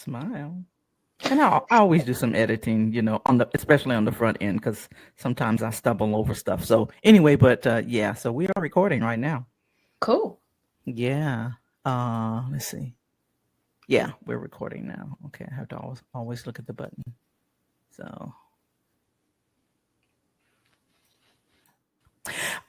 Smile. And I always do some editing, especially on the front end, because sometimes I stumble over stuff. So anyway, but yeah, so we are recording right now. Cool. Yeah. Let's see. Yeah, we're recording now. Okay, I have to always look at the button. So.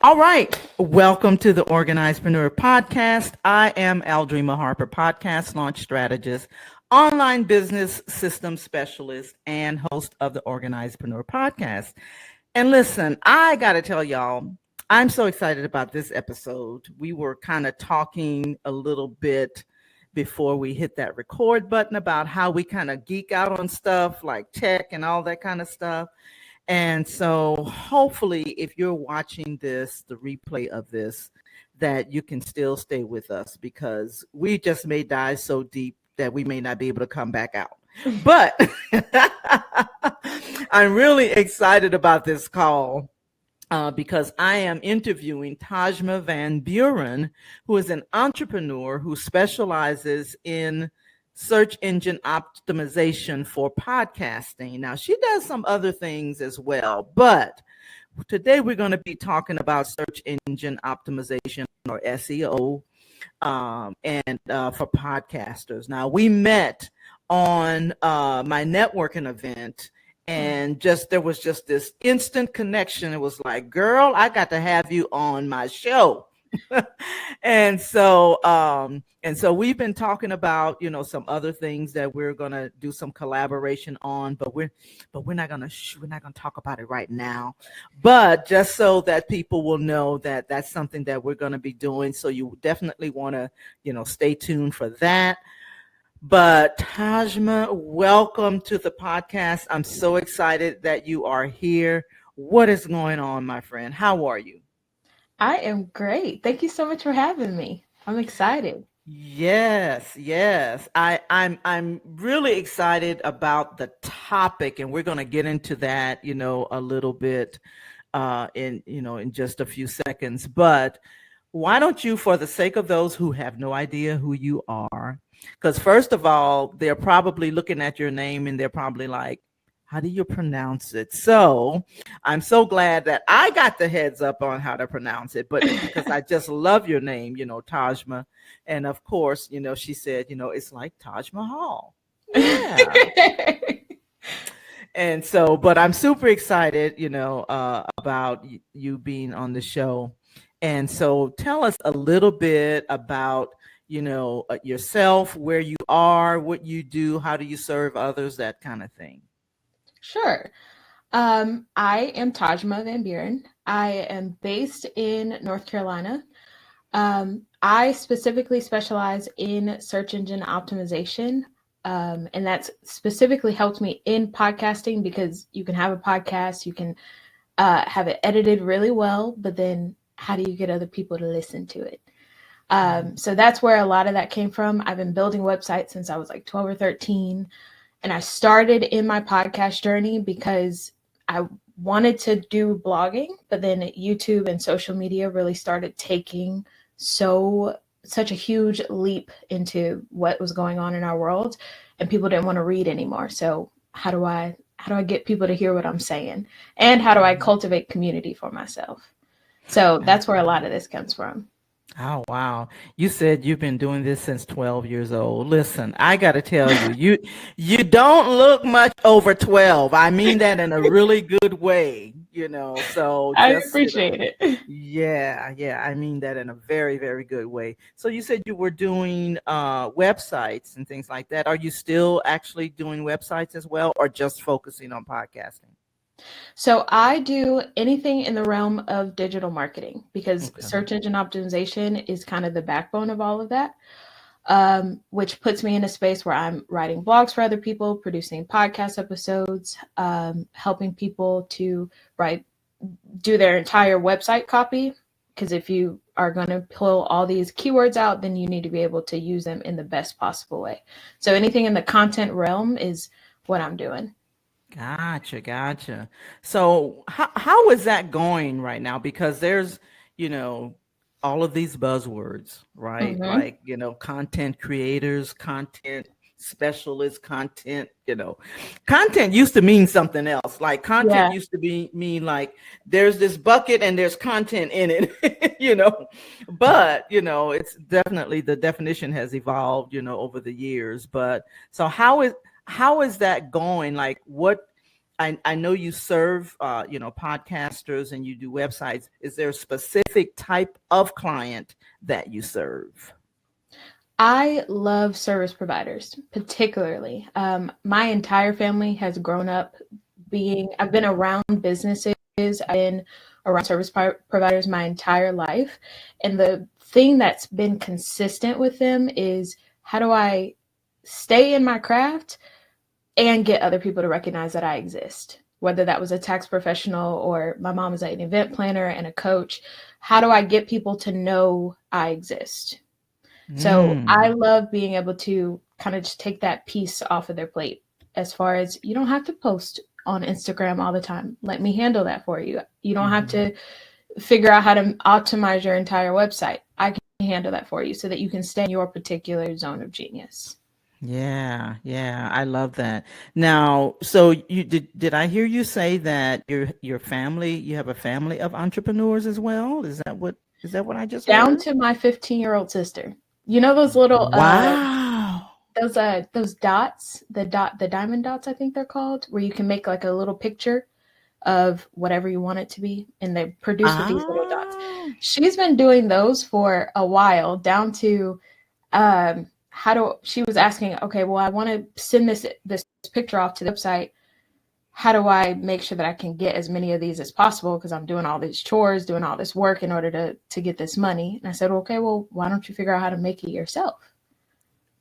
All right. Welcome to the Organizedpreneur Podcast. I am Aldrima Harper, podcast launch strategist, online business system specialist, and host of the Organizedpreneur Podcast. And listen, I got to tell y'all, I'm so excited about this episode. We were kind of talking a little bit before we hit that record button about how we kind of geek out on stuff like tech and all that kind of stuff. And so hopefully if you're watching this, the replay of this, that you can still stay with us, because we just may dive so deep that we may not be able to come back out. But I'm really excited about this call because I am interviewing Tahjma Van Buren, who is an entrepreneur who specializes in search engine optimization for podcasting. Now, she does some other things as well, but today we're going to be talking about search engine optimization, or SEO, and for podcasters. Now, we met on my networking event, and there was just this instant connection. It was like, girl, I got to have you on my show. And so we've been talking about, some other things that we're going to do some collaboration on, but we're not going to talk about it right now, but just so that people will know that that's something that we're going to be doing. So you definitely want to, stay tuned for that. But Tahjma, welcome to the podcast. I'm so excited that you are here. What is going on, my friend? How are you? I am great. Thank you so much for having me. I'm excited. Yes. I'm really excited about the topic, and we're going to get into that, a little bit in just a few seconds. But why don't you, for the sake of those who have no idea who you are, because first of all, they're probably looking at your name and they're probably like, how do you pronounce it? So I'm so glad that I got the heads up on how to pronounce it, but because I just love your name, Tahjma. And of course, she said, it's like Taj Mahal. Yeah. And so, but I'm super excited, about you being on the show. And so tell us a little bit about, yourself, where you are, what you do, how do you serve others, that kind of thing. Sure. I am Tahjma Van Buren. I am based in North Carolina. I specifically specialize in search engine optimization. And that's specifically helped me in podcasting, because you can have a podcast, you can have it edited really well, but then how do you get other people to listen to it? So that's where a lot of that came from. I've been building websites since I was like 12 or 13. And I started in my podcast journey because I wanted to do blogging, but then YouTube and social media really started taking such a huge leap into what was going on in our world, and people didn't want to read anymore. So how do I get people to hear what I'm saying? And how do I cultivate community for myself? So that's where a lot of this comes from. Oh, wow. You said you've been doing this since 12 years old. Listen, I got to tell you don't look much over 12. I mean that in a really good way, so I appreciate it. Yeah. I mean that in a very, very good way. So you said you were doing websites and things like that. Are you still actually doing websites as well, or just focusing on podcasting? So I do anything in the realm of digital marketing, because search engine optimization is kind of the backbone of all of that, which puts me in a space where I'm writing blogs for other people, producing podcast episodes, helping people to do their entire website copy. Because if you are going to pull all these keywords out, then you need to be able to use them in the best possible way. So anything in the content realm is what I'm doing. Gotcha. So how is that going right now? Because there's, all of these buzzwords, right? Mm-hmm. Like, content creators, content specialist, content, content used to mean something else. Like content Yeah. used to mean like there's this bucket and there's content in it, but, it's definitely, the definition has evolved, over the years. But so how is that going? Like I know you serve, podcasters and you do websites. Is there a specific type of client that you serve? I love service providers, particularly. My entire family has grown up I've been around businesses, I've been around service providers my entire life. And the thing that's been consistent with them is, how do I stay in my craft and get other people to recognize that I exist? Whether that was a tax professional or my mom is an event planner and a coach, how do I get people to know I exist? So I love being able to kind of just take that piece off of their plate, as far as, you don't have to post on Instagram all the time. Let me handle that for you. You don't have to figure out how to optimize your entire website. I can handle that for you so that you can stay in your particular zone of genius. Yeah, I love that. Now, so you did I hear you say that your family, you have a family of entrepreneurs as well? Is that what I just Down heard? to my 15-year-old sister. You know those little Wow. those dots, the diamond dots, I think they're called, where you can make like a little picture of whatever you want it to be, and they produce with these little dots. Ah. She's been doing those for a while, down to she was asking, okay, well, I want to send this picture off to the website. How do I make sure that I can get as many of these as possible? Because I'm doing all these chores, doing all this work in order to get this money. And I said, okay, well, why don't you figure out how to make it yourself?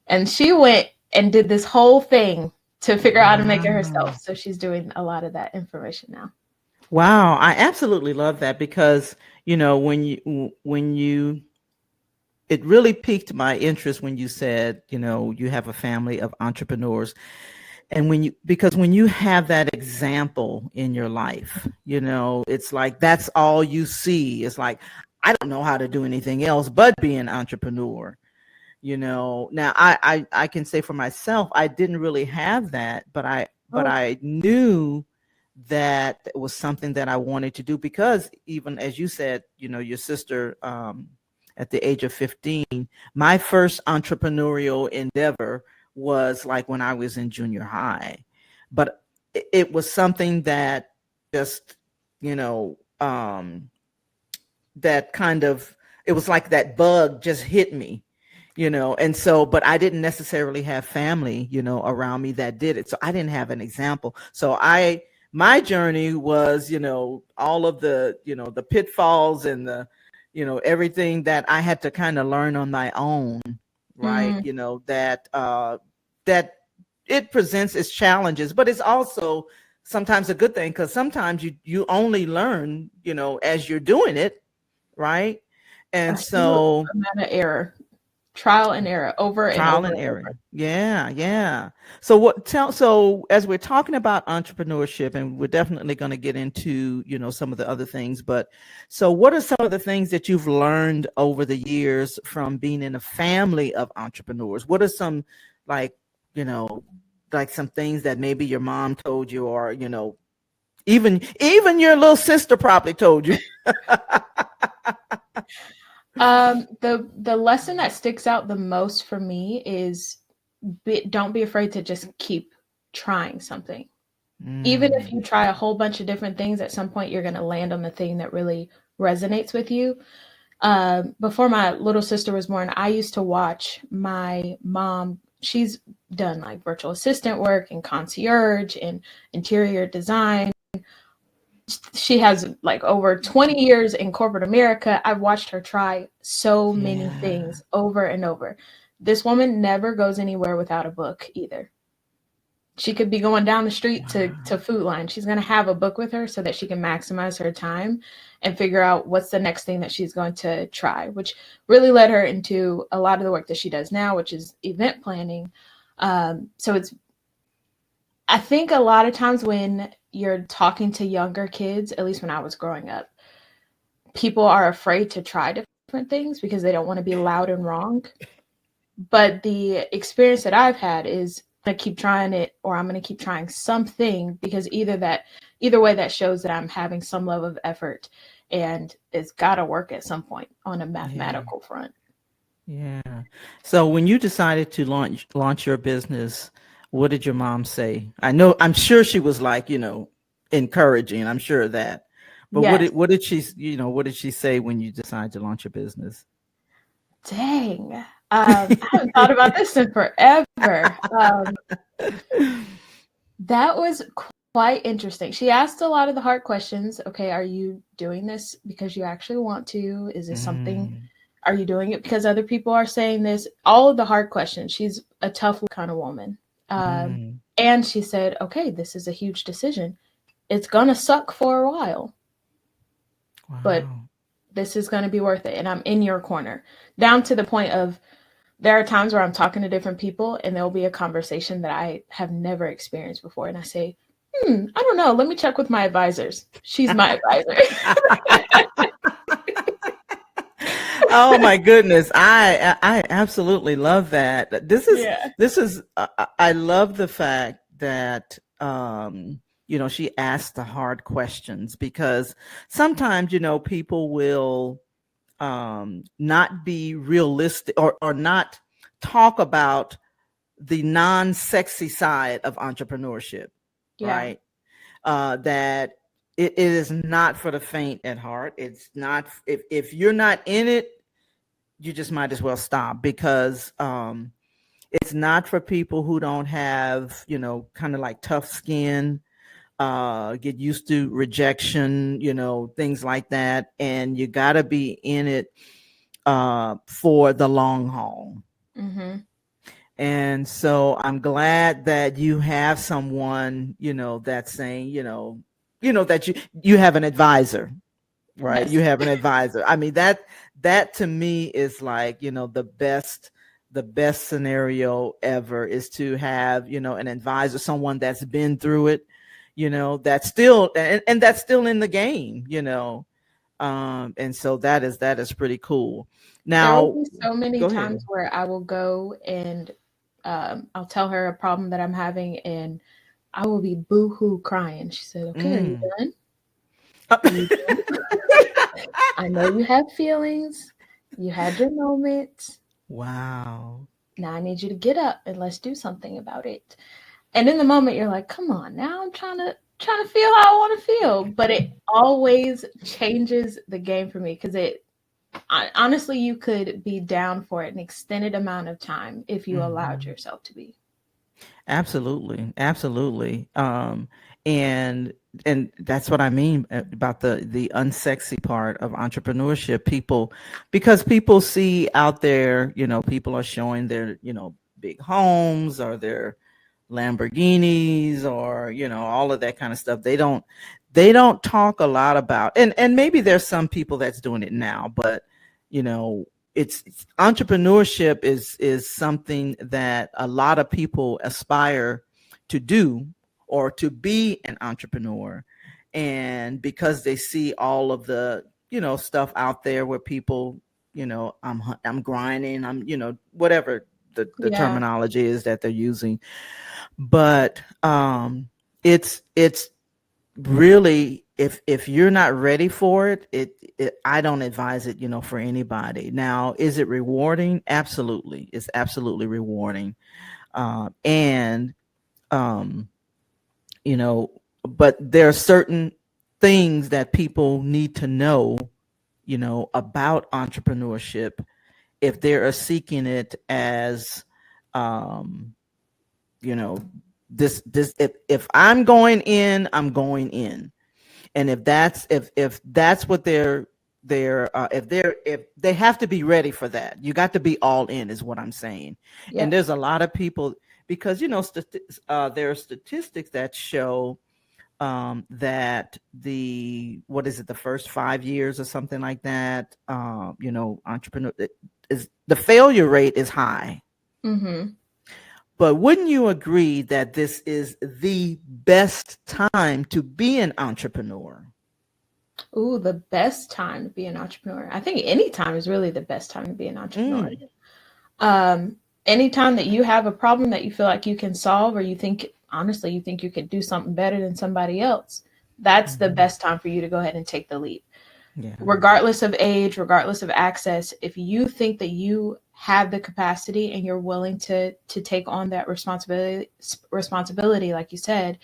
And she went and did this whole thing to figure out how to make it herself. So she's doing a lot of that information now. Wow, I absolutely love that, because when you it really piqued my interest when you said, you have a family of entrepreneurs. And because when you have that example in your life, it's like, that's all you see. It's like, I don't know how to do anything else but be an entrepreneur. Now I can say for myself, I didn't really have that, but I knew that it was something that I wanted to do, because even as you said, your sister, at the age of 15, my first entrepreneurial endeavor was like when I was in junior high. But it was something that just, that kind of, it was like that bug just hit me, and so, but I didn't necessarily have family, around me that did it. So I didn't have an example. So my journey was, all of the, the pitfalls and the, everything that I had to kind of learn on my own, right? That it presents its challenges, but it's also sometimes a good thing, because sometimes you only learn, as you're doing it, right? And so error. Trial and error, over and trial over and and error. over. Yeah. So as we're talking about entrepreneurship, and we're definitely going to get into, some of the other things, but so what are some of the things that you've learned over the years from being in a family of entrepreneurs? What are some, like, like some things that maybe your mom told you, or, even your little sister probably told you? The lesson that sticks out the most for me is, don't be afraid to just keep trying something. Even if you try a whole bunch of different things, at some point you're going to land on the thing that really resonates with you. Before my little sister was born, I used to watch my mom. She's done like virtual assistant work and concierge and interior design. She has like over 20 years in corporate America. I've watched her try so many things over and over. This woman never goes anywhere without a book either. She could be going down the street to Food Line. She's going to have a book with her so that she can maximize her time and figure out what's the next thing that she's going to try, which really led her into a lot of the work that she does now, which is event planning. So I think a lot of times when you're talking to younger kids, at least when I was growing up, people are afraid to try different things because they don't want to be loud and wrong. But the experience that I've had is I keep trying it, or I'm going to keep trying something, because either way that shows that I'm having some level of effort, and it's got to work at some point on a mathematical front. Yeah. So when you decided to launch your business, what did your mom say? I'm sure she was like, encouraging. I'm sure of that. But Yes. what did she say when you decided to launch your business? Dang. I haven't thought about this in forever. That was quite interesting. She asked a lot of the hard questions. Okay, are you doing this because you actually want to? Is this something? Are you doing it because other people are saying this? All of the hard questions. She's a tough kind of woman. And she said, okay, this is a huge decision. It's going to suck for a while. Wow. But this is going to be worth it. And I'm in your corner. Down to the point of, there are times where I'm talking to different people and there'll be a conversation that I have never experienced before. And I say, I don't know. Let me check with my advisors. She's my advisor. Oh my goodness. I absolutely love that. This is, I love the fact that, she asked the hard questions, because sometimes, people will, not be realistic, or not talk about the non-sexy side of entrepreneurship, right? That it is not for the faint at heart. It's not, if you're not in it, you just might as well stop, because it's not for people who don't have, kind of like tough skin, get used to rejection, things like that. And you got to be in it for the long haul. And so I'm glad that you have someone, that's saying, that you have an advisor, right? Yes. You have an advisor. I mean, that to me is like, the best scenario ever, is to have, an advisor, someone that's been through it, that's still, and that's still in the game, and so that is pretty cool. Now, there will be so many times where I will go and I'll tell her a problem that I'm having, and I will be boo-hoo crying. She said, okay, are you done? Are you done? I know you have feelings. You had your moment. Wow. Now I need you to get up and let's do something about it. And in the moment, you're like, come on, now I'm trying to feel how I want to feel. But it always changes the game for me, because honestly, you could be down for an extended amount of time if you allowed yourself to be. Absolutely. And that's what I mean about the unsexy part of entrepreneurship. Because people see out there, people are showing their, big homes, or their Lamborghinis, or, all of that kind of stuff. They don't talk a lot about, and maybe there's some people that's doing it now, but, it's entrepreneurship is something that a lot of people aspire to do, or to be an entrepreneur. And because they see all of the, stuff out there where people, I'm grinding, I'm, whatever the terminology is that they're using. But it's really, if you're not ready for it, I don't advise it, for anybody. Now, is it rewarding? Absolutely. It's absolutely rewarding. And but there are certain things that people need to know, about entrepreneurship, if they are seeking it as, this if I'm going in, I'm going in. And if that's what if they have to be ready for that, you got to be all in, is what I'm saying. And there's a lot of people, because there are statistics that show that the first 5 years or something like that, entrepreneur is, the failure rate is high. But wouldn't you agree that this is the best time to be an entrepreneur? Ooh, the best time to be an entrepreneur. I think any time is really the best time to be an entrepreneur. anytime that you have a problem that you feel like you can solve, or you think, honestly, you think you could do something better than somebody else, that's the best time for you to go ahead and take the leap. Yeah. Regardless of age, regardless of access, if you think that you have the capacity and you're willing to take on that responsibility, like you said,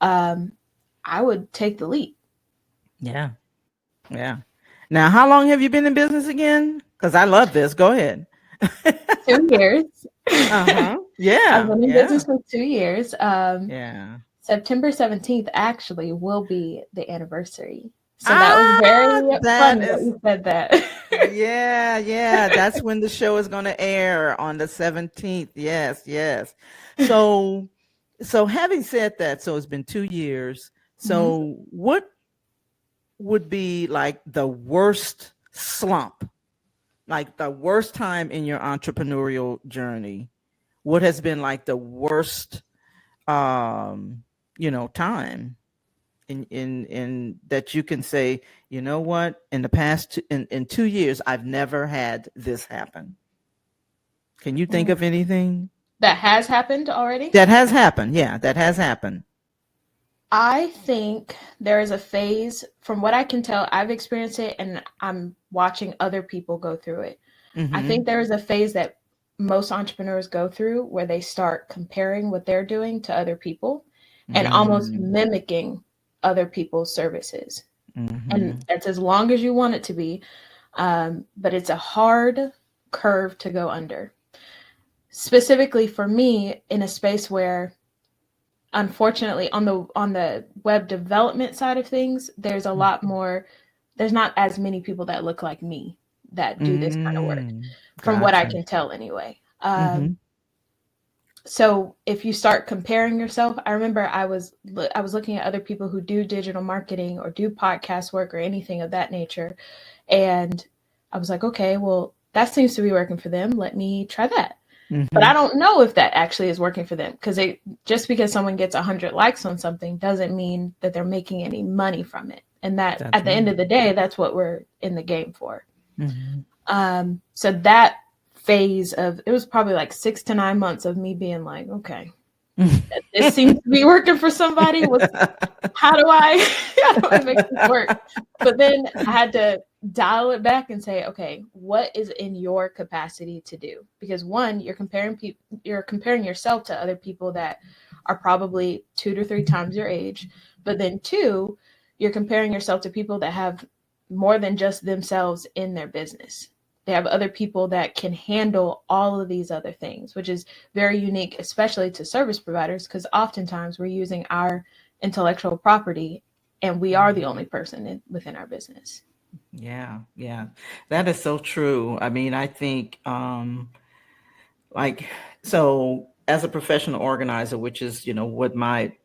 I would take the leap. Yeah. Yeah. Now, how long have you been in business again? Because I love this. Go ahead. 2 years. Uh-huh. I've Yeah. been in Yeah. business for 2 years. Yeah. September 17th actually will be the anniversary. So that was very That funny that is, you said that. yeah, yeah. That's when the show is going to air on the 17th. Yes, yes. So, so having said that, so it's been 2 years. Mhm. So what would be like the worst slump, like the worst time in your entrepreneurial journey? What has been like the worst, um, time in that you can say, you know what, in the past in 2 years, I've never had this happen. Can you think of anything That has happened already. that has happened? Yeah, that has happened. I think there is a phase, from what I can tell, I've experienced it and I'm watching other people go through it. I Mm-hmm. think there is a phase that most entrepreneurs go through where they start comparing what they're doing to other people and almost Mm-hmm. mimicking other people's services. Mm-hmm. And that's as long as you want it to be. But it's a hard curve to go under. Specifically for me, in a space where, unfortunately, on the web development side of things, there's a lot more. There's not as many people that look like me that do this kind of work, Mm. from what I Gotcha. can tell, anyway. Mm-hmm. So if you start comparing yourself, I remember I was looking at other people who do digital marketing or do podcast work or anything of that nature, and I was like, okay, well, that seems to be working for them. Let me try that. But Mm-hmm. I don't know if that actually is working for them, because just because someone gets 100 likes on something doesn't mean that they're making any money from it. And that, That's at the end right. of the day, that's what we're in the game for. Mm-hmm. So that phase of, it was probably like 6 to 9 months of me being like, okay, this seems to be working for somebody. How do I make this work? But then I had to dial it back and say, okay, what is in your capacity to do? Because one, you're comparing yourself to other people that are probably 2 to 3 times your age. But then two, you're comparing yourself to people that have more than just themselves in their business. They have other people that can handle all of these other things, which is very unique, especially to service providers, because oftentimes we're using our intellectual property and we are the only person within our business. Yeah, yeah. That is so true. I mean, I think like so as a professional organizer, which is, what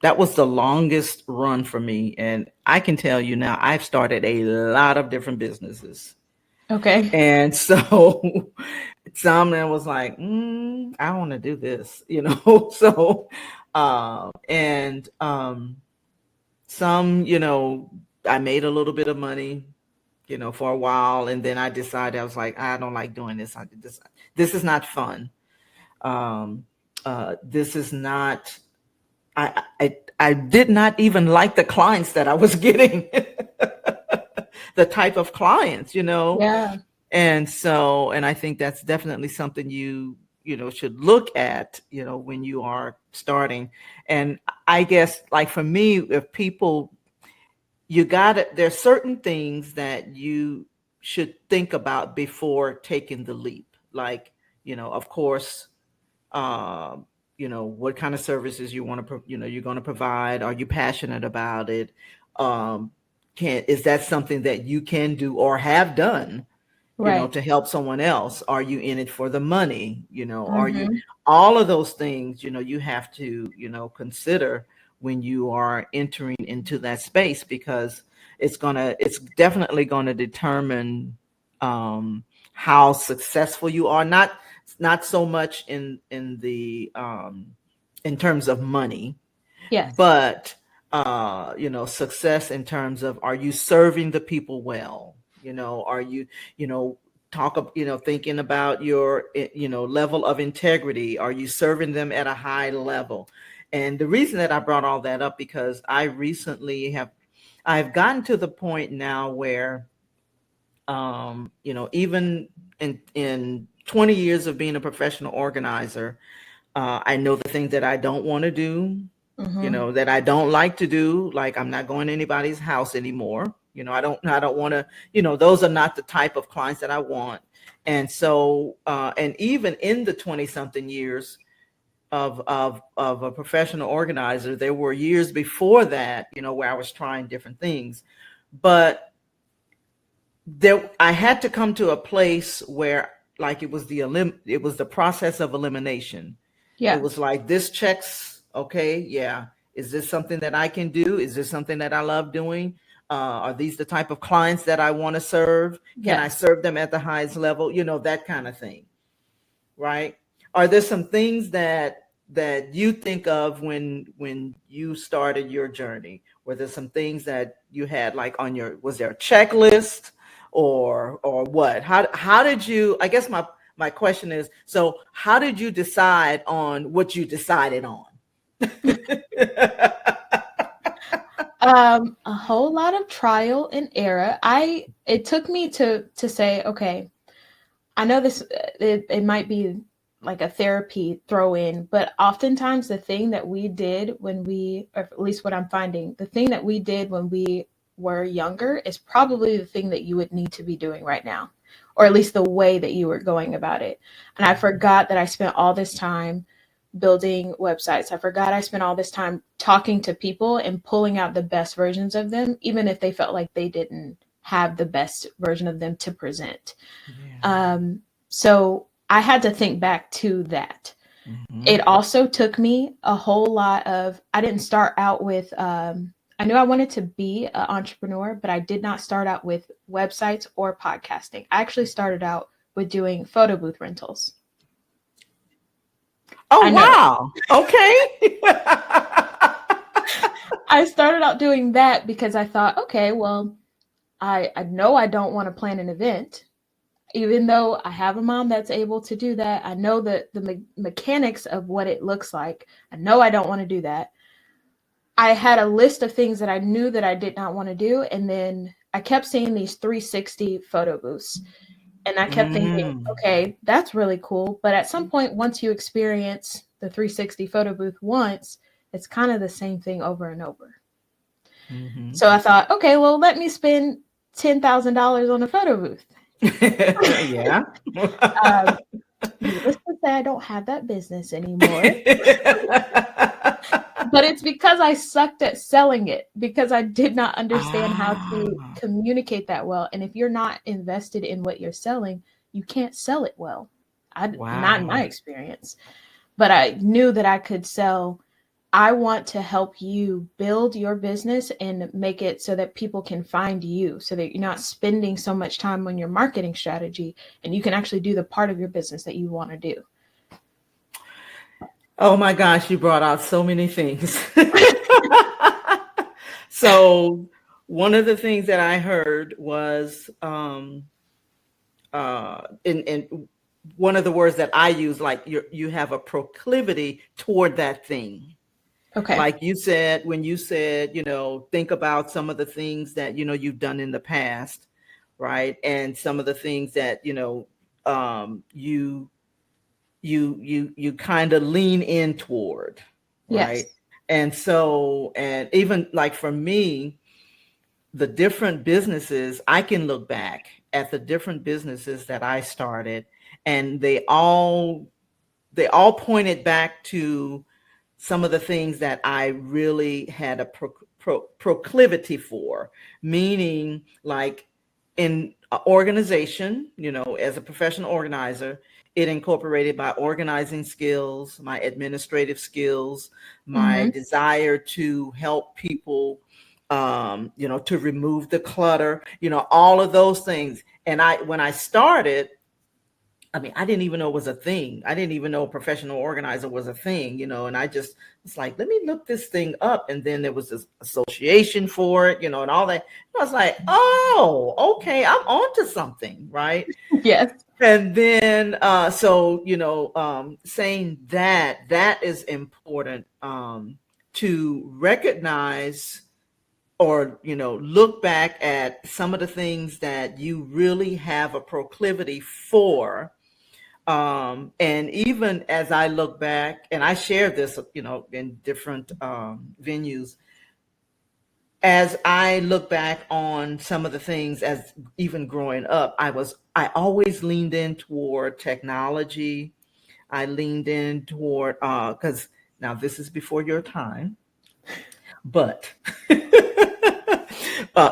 that was the longest run for me. And I can tell you now, I've started a lot of different businesses. Okay. And so some that was like, I want to do this, So and some, I made a little bit of money, for a while, and then I decided, I was like, I don't like doing this. This is not fun. Um, this is not. I did not even like the clients that I was getting, the type of clients. Yeah. And so, and I think that's definitely something should look at, when you are starting. And I guess, like for me, if people, there's certain things that you should think about before taking the leap. Like, of course, what kind of services you want to, you're going to provide. Are you passionate about it? Is that something that you can do or have done, Right. to help someone else? Are you in it for the money? Are you, Mm-hmm. all of those things, you have to, consider when you are entering into that space, because it's definitely going to determine how successful you are. Not so much in terms of money, Yes. but success in terms of, are you serving the people well? Are you, thinking about your, level of integrity. Are you serving them at a high level? And the reason that I brought all that up, because I've gotten to the point now where, even in 20 years of being a professional organizer, I know the things that I don't want to do, that I don't like to do. Like, I'm not going to anybody's house anymore. I don't want to, those are not the type of clients that I want. And so, and even in the 20 something years of a professional organizer, there were years before that, where I was trying different things, but I had to come to a place where, like, it was the process of elimination. Yeah. It was like, this checks, okay, yeah. Is this something that I can do? Is this something that I love doing? Are these the type of clients that I want to serve? Can I serve them at the highest level? That kind of thing, right? Are there some things that you think of when you started your journey? Were there some things that you had, like, was there a checklist or what? How did you, I guess my question is, so how did you decide on what you decided on? A whole lot of trial and error. It took me to say, okay, I know this, it might be like a therapy throw in, but oftentimes the thing that we did or at least what I'm finding, the thing that we did when we were younger is probably the thing that you would need to be doing right now, or at least the way that you were going about it. And I forgot that I spent all this time building websites. I forgot I spent all this time talking to people and pulling out the best versions of them, even if they felt like they didn't have the best version of them to present. Yeah. So I had to think back to that. Mm-hmm. It also took me a whole lot of, I didn't start out with, I knew I wanted to be an entrepreneur, but I did not start out with websites or podcasting. I actually started out with doing photo booth rentals. Oh, wow. Okay. I started out doing that because I thought, okay, well, I know I don't want to plan an event, even though I have a mom that's able to do that. I know the mechanics of what it looks like. I know I don't want to do that. I had a list of things that I knew that I did not want to do. And then I kept seeing these 360 photo booths. And I kept thinking, okay, that's really cool. But at some point, once you experience the 360 photo booth once, it's kind of the same thing over and over. Mm-hmm. So I thought, okay, well, let me spend $10,000 on a photo booth. Yeah. Needless to say, I don't have that business anymore. But it's because I sucked at selling it, because I did not understand how to communicate that well. And if you're not invested in what you're selling, you can't sell it well. Not in my experience. But I knew that I could sell. I want to help you build your business and make it so that people can find you, so that you're not spending so much time on your marketing strategy and you can actually do the part of your business that you want to do. Oh my gosh, you brought out so many things. So one of the things that I heard was, in one of the words that I use, like you have a proclivity toward that thing. Okay. Like you said, when you said, think about some of the things that, you've done in the past, right? And some of the things that, you kind of lean in toward, right? Yes. And so, and even like for me, the different businesses, I can look back at the different businesses that I started, and they all pointed back to some of the things that I really had a proclivity for, meaning like in an organization, as a professional organizer, it incorporated my organizing skills, my administrative skills, my desire to help people, to remove the clutter, all of those things. And when I started, I mean, I didn't even know it was a thing. I didn't even know professional organizer was a thing, and I just was like, let me look this thing up. And then there was this association for it, and all that. I was like, oh, okay, I'm onto something, right? Yes. And then, saying that is important, to recognize or, look back at some of the things that you really have a proclivity for. And even as I look back, and I share this, in different venues, as I look back on some of the things as even growing up, I always leaned in toward technology. I leaned in toward, because now this is before your time, but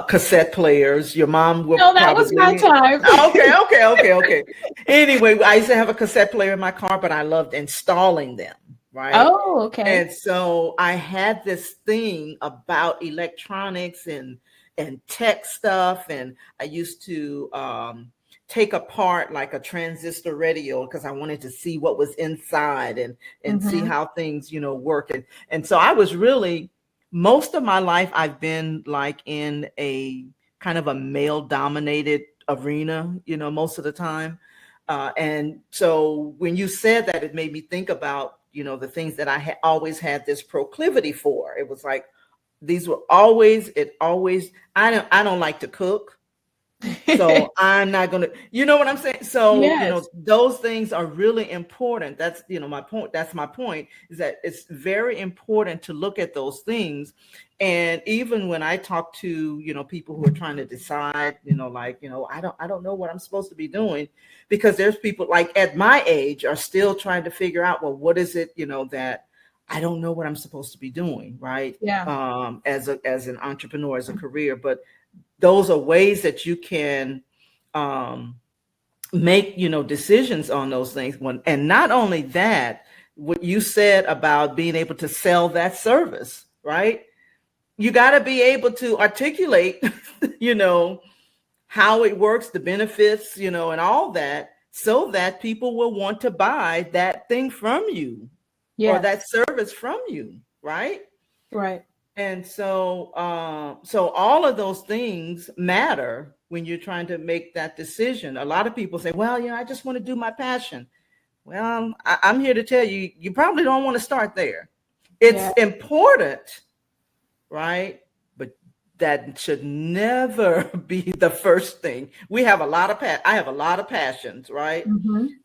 cassette players. Your mom will No, that was my probably. time. Okay. Anyway, I used to have a cassette player in my car, but I loved installing them, right? Oh, okay. And so I had this thing about electronics and tech stuff, and I used to take apart like a transistor radio because I wanted to see what was inside and see how things work. And so I was really, most of my life I've been like in a kind of a male dominated arena, most of the time. And so when you said that, it made me think about, the things that I always had this proclivity for. It was like, these were always, I don't like to cook. So I'm not going to, you know what I'm saying? So, Yes. those things are really important. That's, my point. That's my point, is that it's very important to look at those things. And even when I talk to, people who are trying to decide, I don't know what I'm supposed to be doing, because there's people like at my age are still trying to figure out, well, what is it, that I don't know what I'm supposed to be doing, right? Yeah. As an entrepreneur, as a career. But those are ways that you can make decisions on those things. And not only that, what you said about being able to sell that service, right? You got to be able to articulate how it works, the benefits, and all that, so that people will want to buy that thing from you, or that service from you, right? Right. And so, all of those things matter when you're trying to make that decision. A lot of people say, well, I just want to do my passion. Well, I'm here to tell you, you probably don't want to start there. It's important, right? But that should never be the first thing. We have a lot of, I have a lot of passions, right?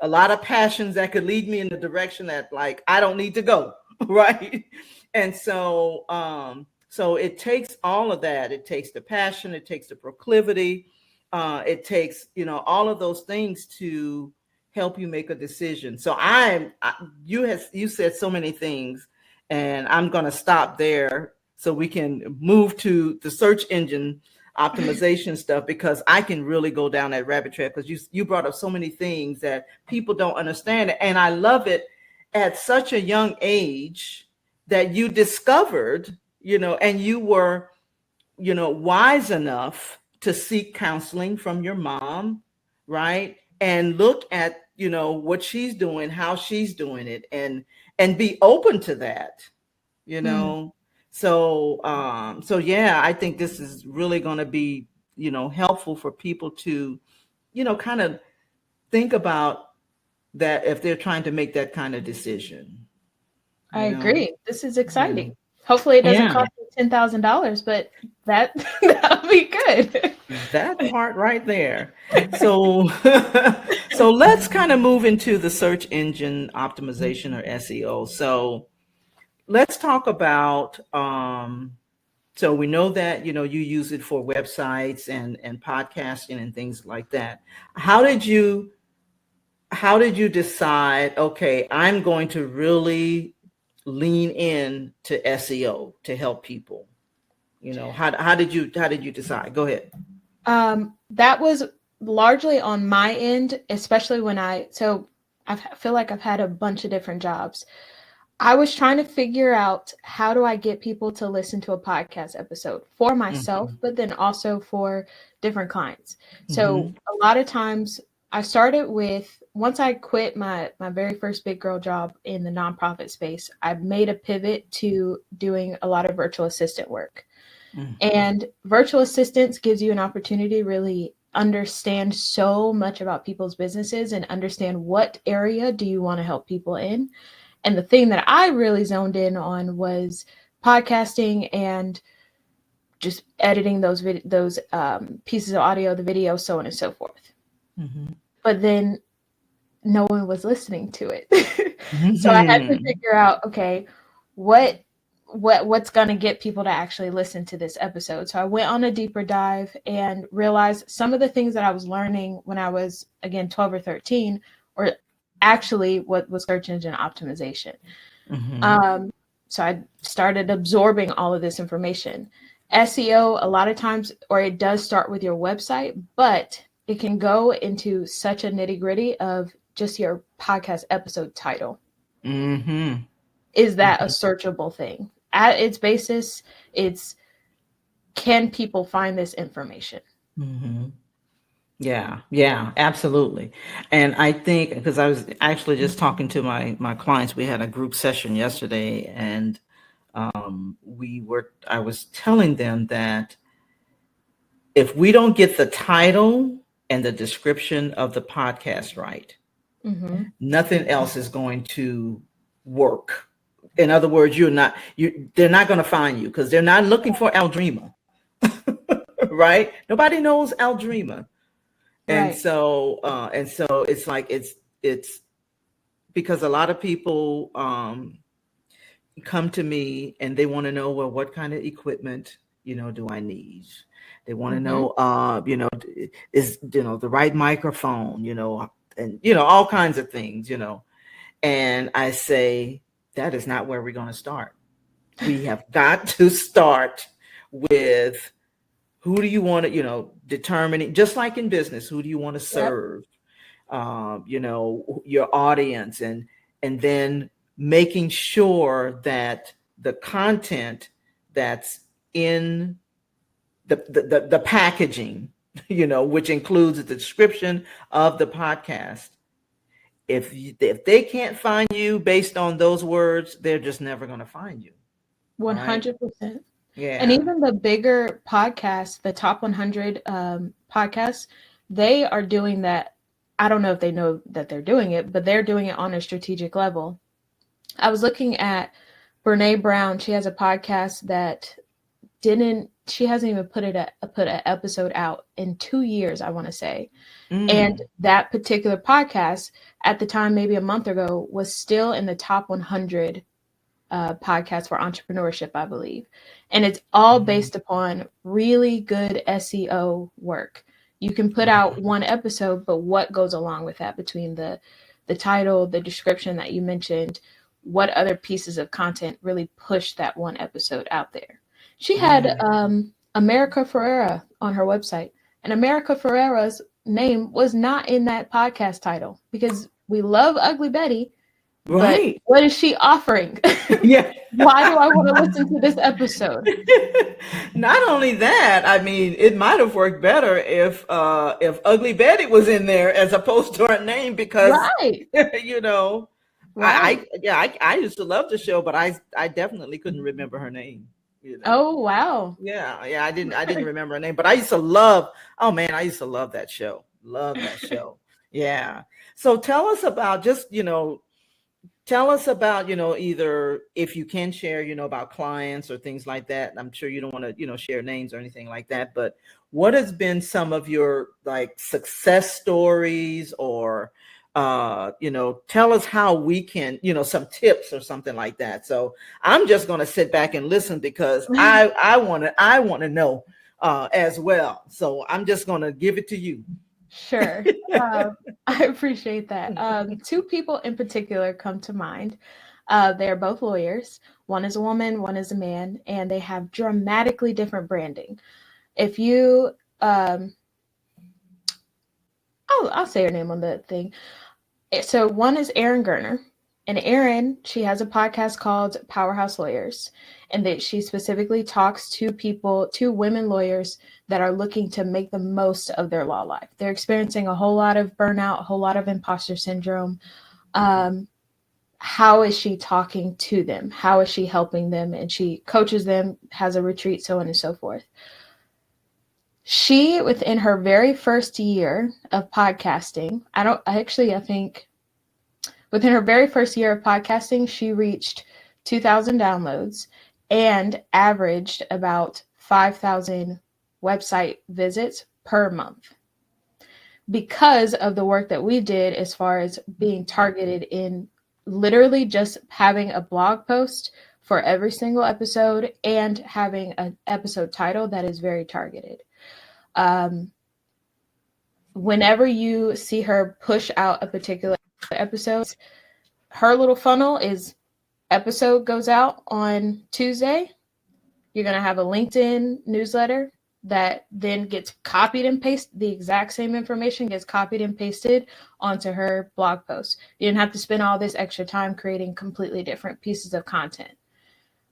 A lot of passions that could lead me in the direction that like, I don't need to go, right? And so, so it takes all of that. It takes the passion, it takes the proclivity, it takes, all of those things to help you make a decision. So you said so many things, and I'm going to stop there so we can move to the search engine optimization stuff, because I can really go down that rabbit trail, because you brought up so many things that people don't understand. And I love it at such a young age that you discovered, and you were, wise enough to seek counseling from your mom, right? And look at, what she's doing, how she's doing it, and be open to that, So, yeah, I think this is really going to be, helpful for people to, kind of think about that if they're trying to make that kind of decision. I agree. This is exciting. Hopefully it doesn't cost me $10,000, but that'll be good. That part right there. So, so let's kind of move into the search engine optimization, or SEO. So let's talk about, so we know that, you use it for websites and podcasting and things like that. How did you decide, okay, I'm going to really lean in to SEO to help people? How did you decide? Go ahead. That was largely on my end, especially when I feel like I've had a bunch of different jobs. I was trying to figure out, how do I get people to listen to a podcast episode for myself, but then also for different clients. So a lot of times I started with, once I quit my very first big girl job in the nonprofit space, I made a pivot to doing a lot of virtual assistant work. And virtual assistants gives you an opportunity to really understand so much about people's businesses and understand what area do you want to help people in. And the thing that I really zoned in on was podcasting and just editing those pieces of audio, the video, so on and so forth. But then no one was listening to it. So I had to figure out, okay, what's going to get people to actually listen to this episode. So I went on a deeper dive and realized some of the things that I was learning when I was, again, 12 or 13, or actually what was search engine optimization. So I started absorbing all of this information. SEO, a lot of times, or it does start with your website, but it can go into such a nitty gritty of just your podcast episode title. Is that a searchable thing? At its basis, it's, can people find this information? Yeah, absolutely. And I think, because I was actually just talking to my clients, we had a group session yesterday, and I was telling them that if we don't get the title and the description of the podcast right, nothing else is going to work. In other words, they're not going to find you, because they're not looking for Aldrima, right? Nobody knows Aldrima. And Right. so it's like, it's because a lot of people come to me and they want to know, well, what kind of equipment, do I need? They want to know, is, the right microphone, and, all kinds of things, and I say, that is not where we're going to start. We have got to start with, who do you want to, determining, just like in business, who do you want to serve, your audience, and then making sure that the content that's in the packaging, which includes the description of the podcast. If they can't find you based on those words, they're just never going to find you. 100%. Yeah. And even the bigger podcasts, the top 100 podcasts, they are doing that. I don't know if they know that they're doing it, but they're doing it on a strategic level. I was looking at Brene Brown. She has a podcast that she hasn't even put an episode out in 2 years, I want to say. And that particular podcast at the time, maybe a month ago, was still in the top 100 podcasts for entrepreneurship, I believe. And it's all based upon really good SEO work. You can put out one episode, but what goes along with that, between the title, the description that you mentioned, what other pieces of content really push that one episode out there? She had America Ferrera on her website, and America Ferrera's name was not in that podcast title, because we love Ugly Betty. Right. But what is she offering? Yeah. Why do I want to listen to this episode? Not only that, I mean, it might have worked better if Ugly Betty was in there as opposed to her name, because Right. Right. I used to love the show, but I definitely couldn't remember her name. Oh, wow. Yeah, I didn't remember her name, but I used to love that show. Love that show. Yeah. So tell us about either, if you can share, about clients or things like that. I'm sure you don't want to, share names or anything like that, but what has been some of your success stories, or, tell us how we can, some tips or something like that. So I'm just going to sit back and listen, because I want to know as well. So I'm just going to give it to you. Sure. I appreciate that. Two people in particular come to mind. They're both lawyers. One is a woman, one is a man, and they have dramatically different branding. If you, I'll say her name on the thing. So one is Aaron Gerner, And Erin, she has a podcast called Powerhouse Lawyers, and that she specifically talks to women lawyers that are looking to make the most of their law life. They're experiencing a whole lot of burnout, a whole lot of imposter syndrome. How is she talking to them? How is she helping them? And she coaches them, has a retreat, so on and so forth. She, within her very first year of podcasting, I think within her very first year of podcasting, she reached 2,000 downloads and averaged about 5,000 website visits per month because of the work that we did as far as being targeted in literally just having a blog post for every single episode and having an episode title that is very targeted. Whenever you see her push out a particular episode, her little funnel is episode goes out on Tuesday. You're going to have a LinkedIn newsletter that then gets copied and pasted. The exact same information gets copied and pasted onto her blog post. You didn't have to spend all this extra time creating completely different pieces of content.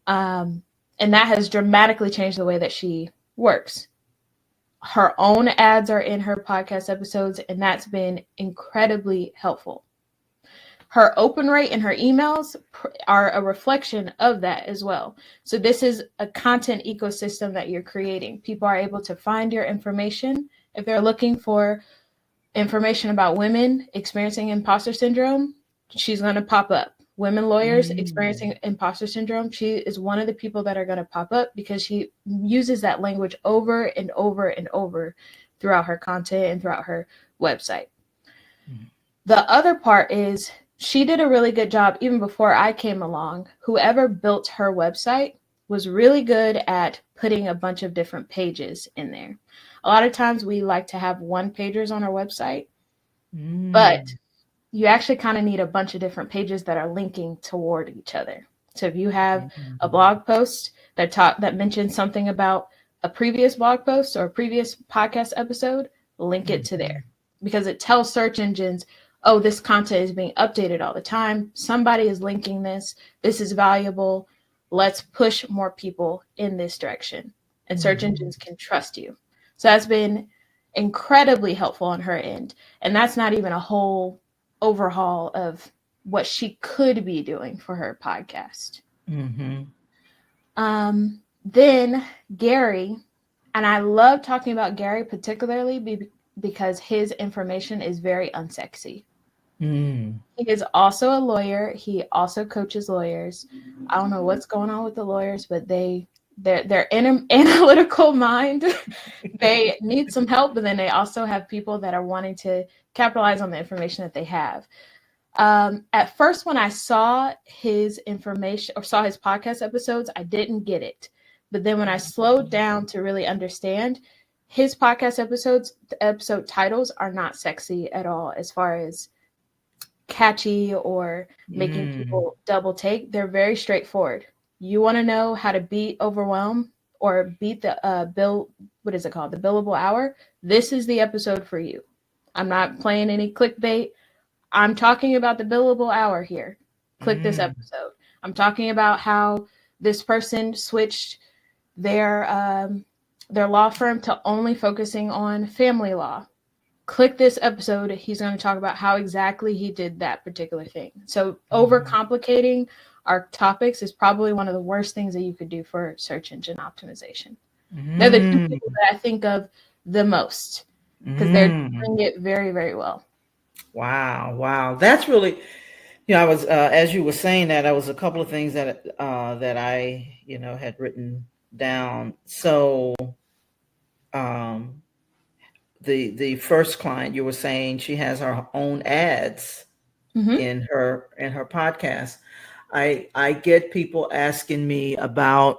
And that has dramatically changed the way that she works. Her own ads are in her podcast episodes, and that's been incredibly helpful. Her open rate in her emails are a reflection of that as well. So this is a content ecosystem that you're creating. People are able to find your information. If they're looking for information about women experiencing imposter syndrome, she's going to pop up. Women lawyers experiencing imposter syndrome, she is one of the people that are going to pop up because she uses that language over and over and over throughout her content and throughout her website. The other part is she did a really good job even before I came along. Whoever built her website was really good at putting a bunch of different pages in there. A lot of times we like to have one-pagers on our website, but you actually kind of need a bunch of different pages that are linking toward each other. So if you have a blog post that mentions something about a previous blog post or a previous podcast episode, link it to there, because it tells search engines, oh, this content is being updated all the time. Somebody is linking this. This is valuable. Let's push more people in this direction. And search engines can trust you. So that's been incredibly helpful on her end. And that's not even a whole overhaul of what she could be doing for her podcast. Then Gary, and I love talking about Gary particularly because his information is very unsexy. He is also a lawyer. He also coaches lawyers. I don't know what's going on with the lawyers, but they're in an analytical mind. They need some help, but then they also have people that are wanting to capitalize on the information that they have. At first, when I saw his information or saw his podcast episodes, I didn't get it. But then when I slowed down to really understand, his podcast episodes, the episode titles are not sexy at all as far as catchy or making people double take. They're very straightforward. You want to know how to beat overwhelm or beat the what is it called? The billable hour. This is the episode for you. I'm not playing any clickbait. I'm talking about the billable hour here. Click this episode. I'm talking about how this person switched their law firm to only focusing on family law. Click this episode. He's going to talk about how exactly he did that particular thing. So overcomplicating our topics is probably one of the worst things that you could do for search engine optimization. They're the two people that I think of the most because they're doing it very, very well. Wow. That's really, I was, as you were saying that, I was a couple of things that I, had written down. So, the first client, you were saying she has her own ads in her podcast. I get people asking me about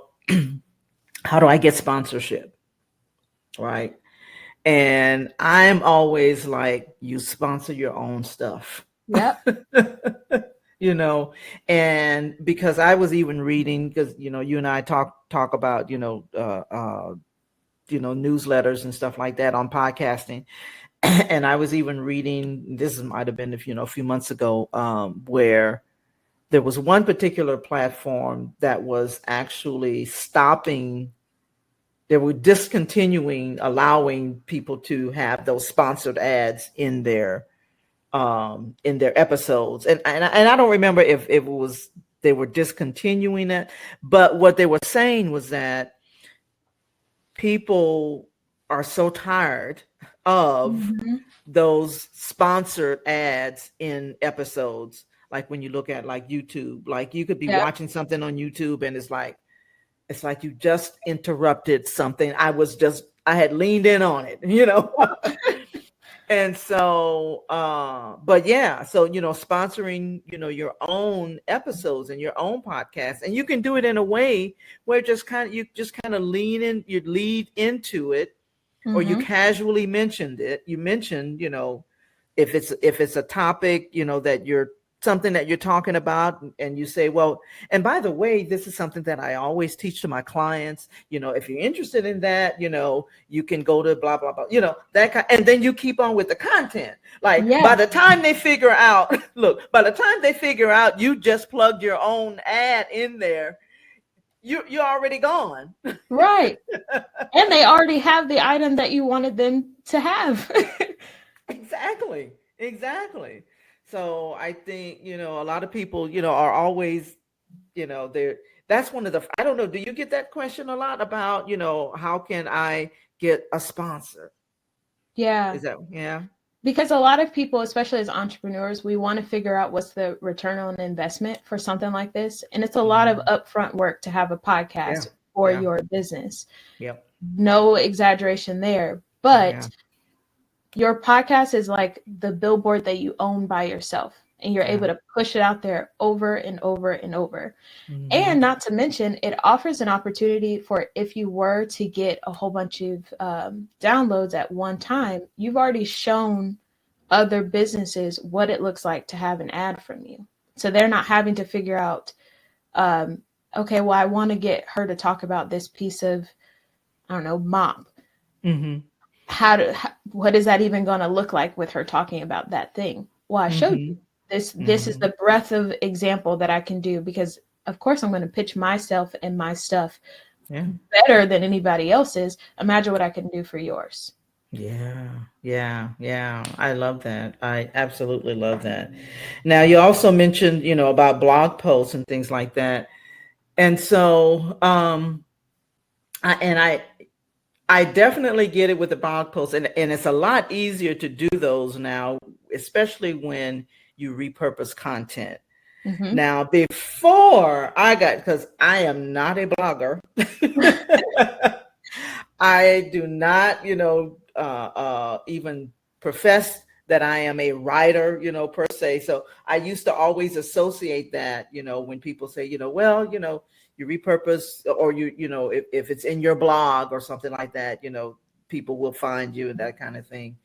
how do I get sponsorship, right? And I'm always like, you sponsor your own stuff. Yep. And because I was even reading, because you and I talk about newsletters and stuff like that on podcasting. And I was even reading, this might have been a few months ago, where there was one particular platform that was actually stopping. They were discontinuing allowing people to have those sponsored ads in their episodes, and I don't remember if it was they were discontinuing it, but what they were saying was that people are so tired of those sponsored ads in episodes. Like when you look at like YouTube, like you could be watching something on YouTube and it's like you just interrupted something. I had leaned in on it, you know. And so, but yeah, so, you know, sponsoring, you know, your own episodes and your own podcast, and you can do it in a way where you just kind of you lead into it, or you casually mentioned it. You mentioned, you know, if it's a topic, you know, something that you're talking about, and you say, well, and by the way, this is something that I always teach to my clients, you know, if you're interested in that, you know, you can go to blah, blah, blah, you know, that kind, and then you keep on with the content. Like by the time they figure out, you just plugged your own ad in there, you're already gone. Right. And they already have the item that you wanted them to have. Exactly. So I think, you know, a lot of people, you know, are always, you know, that's one of the, I don't know, do you get that question a lot about, you know, how can I get a sponsor? Yeah. Because a lot of people, especially as entrepreneurs, we want to figure out what's the return on investment for something like this. And it's a lot of upfront work to have a podcast for your business. Yep. No exaggeration there. But your podcast is like the billboard that you own by yourself, and you're able to push it out there over and over and over. And not to mention, it offers an opportunity for, if you were to get a whole bunch of downloads at one time, you've already shown other businesses what it looks like to have an ad from you. So they're not having to figure out, okay, well, I want to get her to talk about this piece of, I don't know, mop. What is that even going to look like with her talking about that thing? Well, I showed you this. This is the breadth of example that I can do, because of course I'm going to pitch myself and my stuff better than anybody else's. Imagine what I can do for yours. Yeah. I love that. I absolutely love that. Now, you also mentioned, you know, about blog posts and things like that. And so, I definitely get it with the blog posts, and it's a lot easier to do those now, especially when you repurpose content. Now, before because I am not a blogger, I do not, you know, even profess that I am a writer, you know, per se. So I used to always associate that, you know, when people say, you know, well, you know, you repurpose, or you know, if it's in your blog or something like that, you know, people will find you and that kind of thing.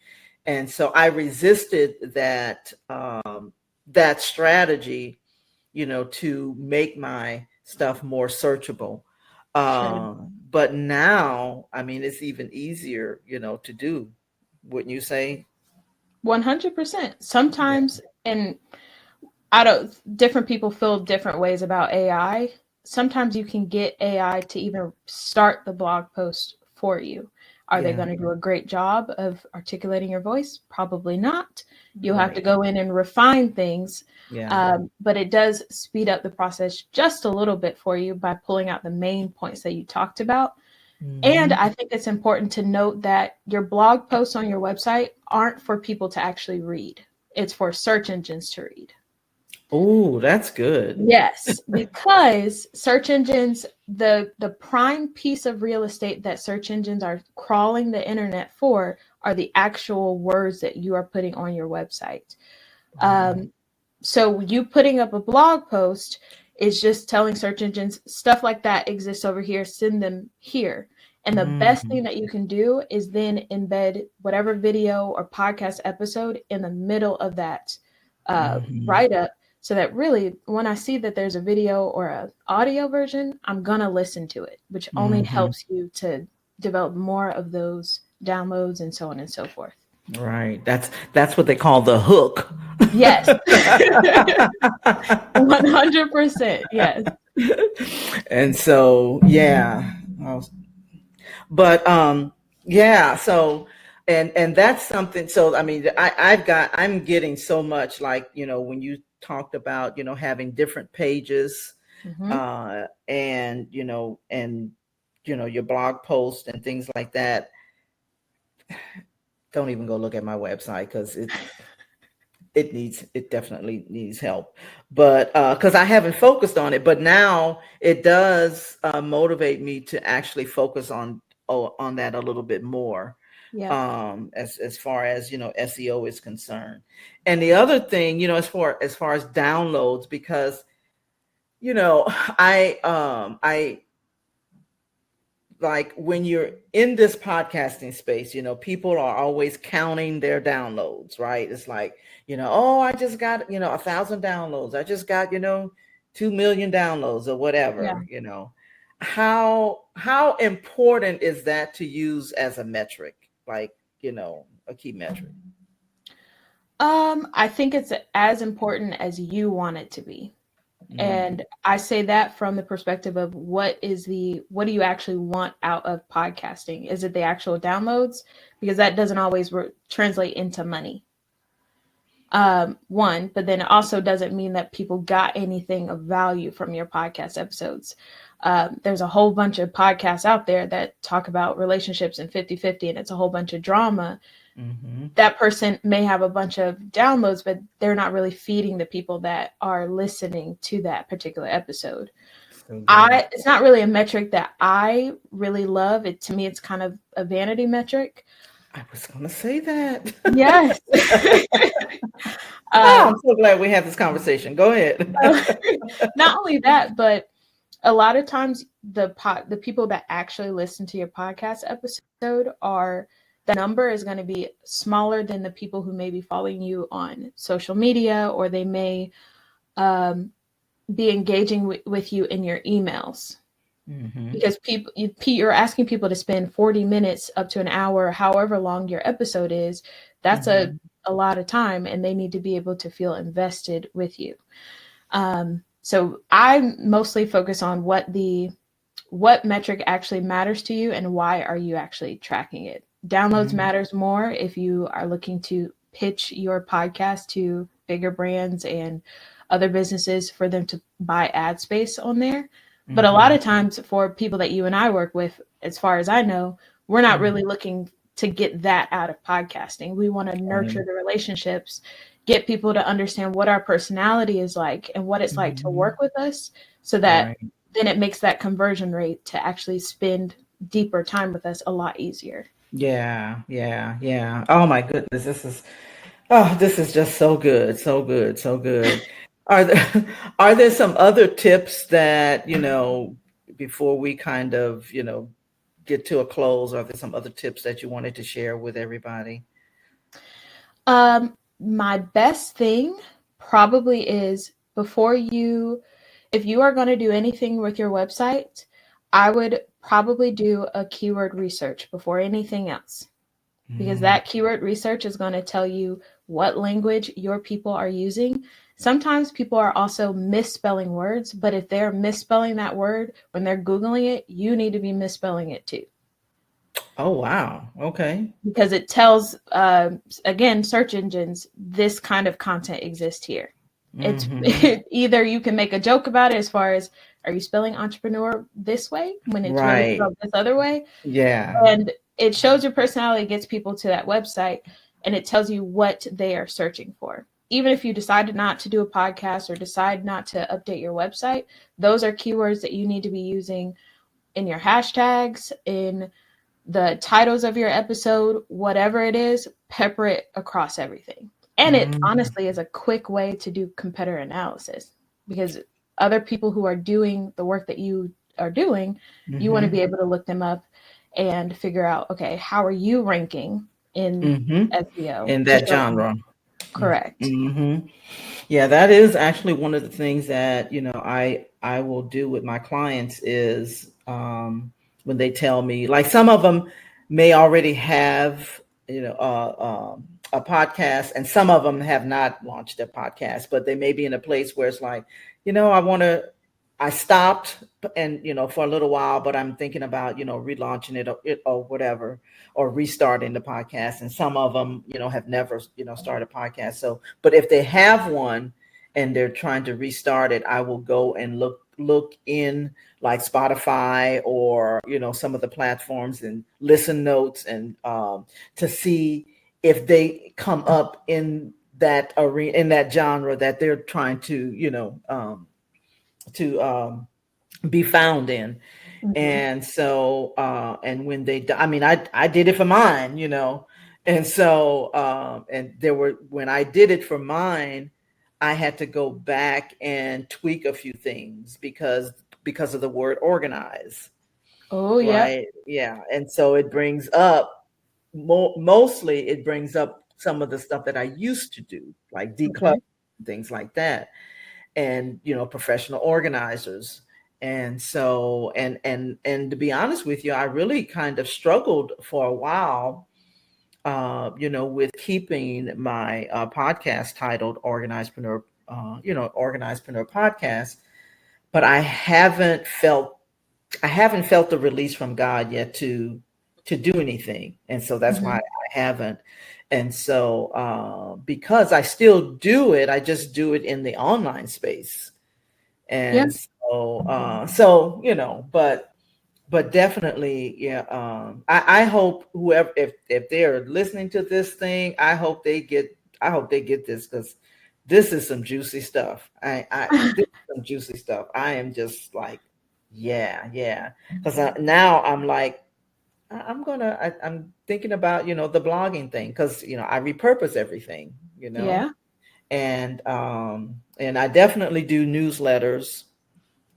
And so I resisted that, that strategy, you know, to make my stuff more searchable. But now, I mean, it's even easier, you know, to do, wouldn't you say? 100%. Sometimes, and different people feel different ways about AI. Sometimes you can get AI to even start the blog post for you. Are they going to do a great job of articulating your voice? Probably not. You'll have to go in and refine things. But it does speed up the process just a little bit for you by pulling out the main points that you talked about. And I think it's important to note that your blog posts on your website aren't for people to actually read. It's for search engines to read. Oh, that's good. Yes, because search engines, the prime piece of real estate that search engines are crawling the internet for are the actual words that you are putting on your website. So you putting up a blog post is just telling search engines stuff like that exists over here, send them here. And the best thing that you can do is then embed whatever video or podcast episode in the middle of that write-up, so that really when I see that there's a video or an audio version, I'm going to listen to it, which only helps you to develop more of those downloads and so on and so forth. Right. That's what they call the hook. Yes. 100%. Yes. And so, yeah. But yeah, so and that's something. So I mean, I'm getting so much, like, when you talked about, having different pages, Mm-hmm. and your blog post and things like that. Don't even go look at my website, because it definitely needs help, but because I haven't focused on it, but now it does motivate me to actually focus on that a little bit more, Yeah. as far as SEO is concerned. And the other thing, as far as downloads, because I like, when you're in this podcasting space, people are always counting their downloads, right? It's like, oh, I just got, 1,000 downloads. I just got, 2 million downloads or Yeah. whatever, how important is that to use as a metric, like, a key metric? I think it's as important as you want it to be. And I say that from the perspective of what do you actually want out of podcasting? Is it the actual downloads? Because that doesn't always translate into money. One, but then it also doesn't mean that people got anything of value from your podcast episodes. There's a whole bunch of podcasts out there that talk about relationships and 50-50, and it's a whole bunch of drama. Mm-hmm. That person may have a bunch of downloads, but they're not really feeding the people that are listening to that particular episode. It's not really a metric that I really love. To me, it's kind of a vanity metric. I was going to say that. Yes. I'm so glad we had this conversation. Go ahead. Not only that, but a lot of times the people that actually listen to your podcast episode the number is going to be smaller than the people who may be following you on social media, or they may be engaging with you in your emails. Mm-hmm. Because you're asking people to spend 40 minutes up to an hour, however long your episode is. That's mm-hmm. a lot of time, and they need to be able to feel invested with you. So I mostly focus on what metric actually matters to you and why are you actually tracking it. Downloads mm-hmm. matters more if you are looking to pitch your podcast to bigger brands and other businesses for them to buy ad space on there. Mm-hmm. But a lot of times for people that you and I work with, as far as I know, we're not mm-hmm. really looking to get that out of podcasting. We want to nurture the relationships, get people to understand what our personality is like and what it's mm-hmm. like to work with us, so that then it makes that conversion rate to actually spend deeper time with us a lot easier. Yeah. Oh my goodness. This is just so good. So good. So good. Are there some other tips that, before we kind of, get to a close, are there some other tips that you wanted to share with everybody? My best thing probably is, if you are going to do anything with your website, I would probably do a keyword research before anything else, because that keyword research is going to tell you what language your people are using. Sometimes people are also misspelling words, but if they're misspelling that word when they're Googling it, you need to be misspelling it too. Oh, wow. Okay. Because it tells, again, search engines, this kind of content exists here. Mm-hmm. It's either you can make a joke about it, as far as, are you spelling entrepreneur this way when it's really spelled this other way? Yeah. And it shows your personality, gets people to that website, and it tells you what they are searching for. Even if you decided not to do a podcast or decide not to update your website, those are keywords that you need to be using in your hashtags, in the titles of your episode, whatever it is, pepper it across everything. And it honestly is a quick way to do competitor analysis, because other people who are doing the work that you are doing, you want to be able to look them up and figure out, okay, how are you ranking in SEO? In that genre. Correct. Mm-hmm. Yeah, that is actually one of the things that, I will do with my clients is when they tell me, like, some of them may already have a podcast, and some of them have not launched their podcast, but they may be in a place where it's like, I stopped and, for a little while, but I'm thinking about, relaunching it or whatever, or restarting the podcast. And some of them, have never, started a podcast. So, but if they have one and they're trying to restart it, I will go and look in like Spotify or, some of the platforms and listen notes and to see if they come up in that arena, in that genre that they're trying to, be found in. Mhm. And so, and when I did it for mine, and so, and when I did it for mine, I had to go back and tweak a few things because of the word organize. Oh, yeah. Right. Yeah. And so it brings up mostly it brings up some of the stuff that I used to do, like declutter, things like that. And, professional organizers. And so, and to be honest with you, I really kind of struggled for a while, with keeping my podcast titled Organizepreneur, Organizepreneur Podcast, but I haven't felt the release from God yet to do anything. And so that's why I haven't. And so because I still do it, I just do it in the online space. And so, but definitely, yeah. I hope whoever, if they're listening to this thing, I hope they get this, because this is some juicy stuff. This is some juicy stuff. I am just like, yeah. Because now I'm like, I'm thinking about, the blogging thing, because, I repurpose everything, Yeah. and I definitely do newsletters,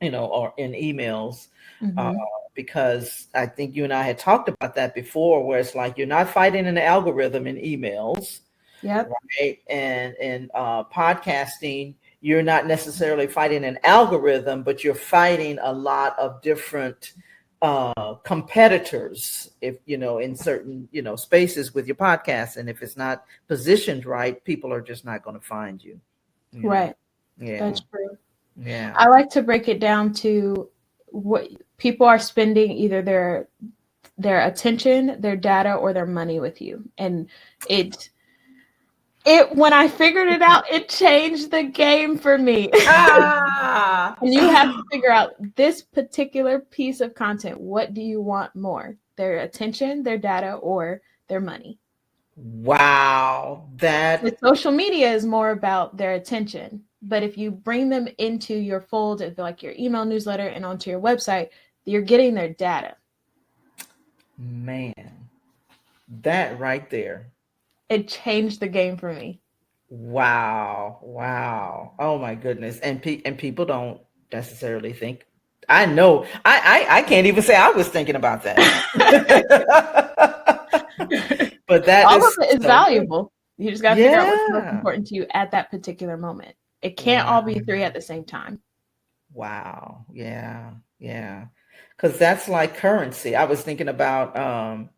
or in emails, because I think you and I had talked about that before, where it's like, you're not fighting an algorithm in emails. Yep. Right. And in podcasting, you're not necessarily fighting an algorithm, but you're fighting a lot of different competitors, if in certain spaces with your podcast. And if it's not positioned right, people are just not going to find you. Right. Yeah. That's true. Yeah. I like to break it down to what people are spending, either their attention, their data, or their money with you. And it when I figured it out, it changed the game for me. And you have to figure out this particular piece of content. What do you want more? Their attention, their data, or their money? Wow. The social media is more about their attention. But if you bring them into your fold, like your email newsletter and onto your website, you're getting their data. Man, that right there. It changed the game for me. Wow. Oh my goodness. And people don't necessarily think. I know. I can't even say I was thinking about that. But that all of it is valuable. You just got to figure out what's most Yeah. important to you at that particular moment. It can't all be three at the same time. Wow. Yeah. Because that's like currency. I was thinking about,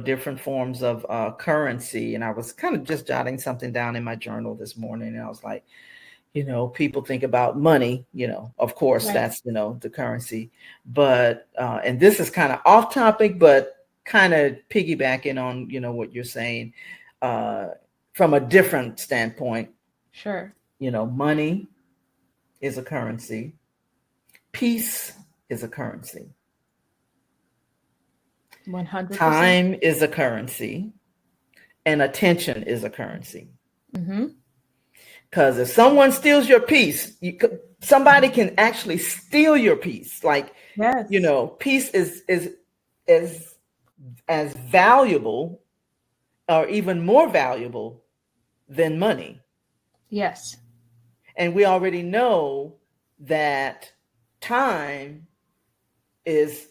different forms of currency. And I was kind of just jotting something down in my journal this morning. And I was like, people think about money, of course, Right. that's, the currency. But, and this is kind of off topic, but kind of piggybacking on, what you're saying from a different standpoint. Sure. Money is a currency. Peace is a currency. 100%. Time is a currency, and attention is a currency. Because if someone steals your peace, somebody can actually steal your peace. Like, yes. Peace is as valuable, or even more valuable, than money. Yes. And we already know that time is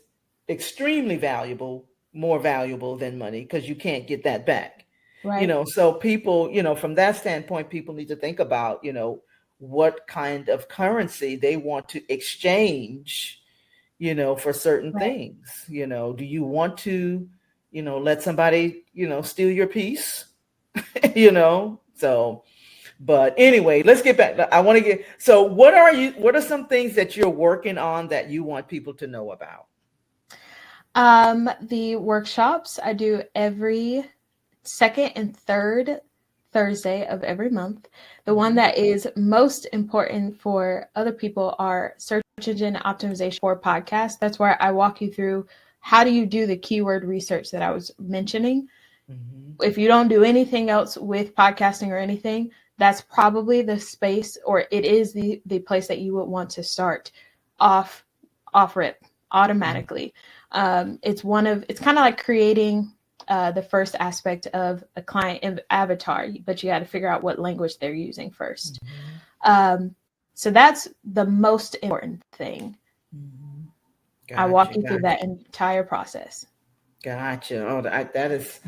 extremely valuable, more valuable than money, because you can't get that back. Right. So people, from that standpoint, people need to think about, what kind of currency they want to exchange, for certain things. Do you want to let somebody, steal your piece, so, but anyway, let's get back. I want to so what are some things that you're working on that you want people to know about? The workshops I do every second and third Thursday of every month. The one that is most important for other people are search engine optimization for podcasts. That's where I walk you through how do you do the keyword research that I was mentioning. If you don't do anything else with podcasting or anything, that's probably the space, or it is the place that you would want to start off rip automatically. It's kind of like creating the first aspect of a client avatar, but you got to figure out what language they're using first. So that's the most important thing. Gotcha, I walk you through that entire process. Gotcha. Oh, that is